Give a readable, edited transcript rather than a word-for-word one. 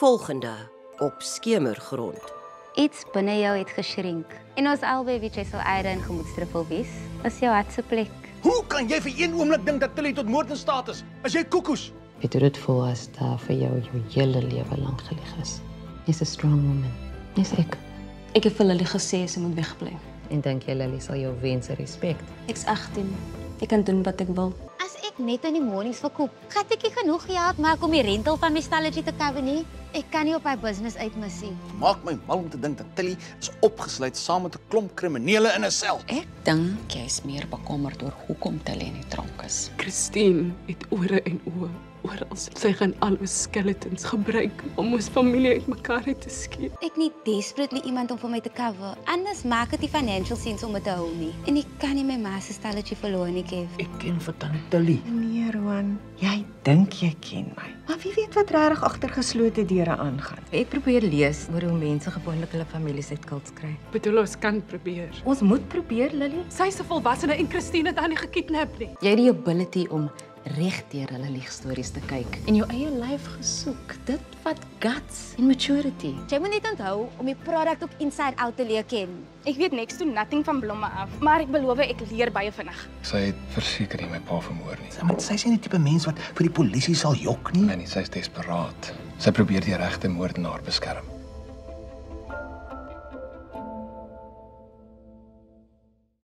volgende op Skemergrond. Iets binne jou het geshrink. En ons albei weet jy sal eiere en gemoedstruffel wees. Dis jou hartse plek. Hoe kan jy vir een oomblik dink dat Tilly tot moord in staat is? As jy koekoes. Weet hoe dit voel as daar vir jou hele lewe lank gelieg is. Jy's 'n strong woman. Dis ek. Ek het vir Lily gesê sy moet wegbly. En dink jy Lily sal jou wense respek? Ek's 18. Ek kan doen wat ek wil. As ek net in die mornings verkoop, gaan ek nie genoeg geld maak om die rental van my stalletjie te cover nie. Ek kan nie op my business uitmis nie. Maak my mal om te dink dat Tilly is opgesluit saam met 'n klomp kriminele in 'n sel. Ek dink jy is meer bekommerd oor hoekom Tilly in die tronk is. Christine het ore en oë oral. Sy gaan al ons skeletons gebruik om ons familie uitmekaar uit te skeer. Ek need desperately iemand om vir my te cover. Anders maak dit nie financial sense om dit te hou nie. En ek kan nie my ma se stalletjie verloor nie, Kev. Ek ken vir tannie Tilly. Nee, Roan, jy dink jy ken my. Maar wie weet wat regtig agter geslote deure aangaan. Ek probeer lees oor hoe mense gewoonlik hulle families uit kults kry. Bedoel ons kan probeer. Ons moet probeer, Lily. Sy's 'n volwassene en Christine het haar nie gekidnap nie. Jy het die ability om regdeur hulle liegstories te kyk en jou eie lyf gesoek. Dit vat guts en maturity. Jy moet net onthou om die product ook inside out te leer ken. Ek weet next to nothing van blomme af, maar ek beloof ek leer baie vinnig. Sy het verseker nie my pa vermoor nie. Sy is nie die tipe mens wat vir die polisie sal jok nie. Nee, sy is desperaat. Sy probeer die regte moordenaar beskerm.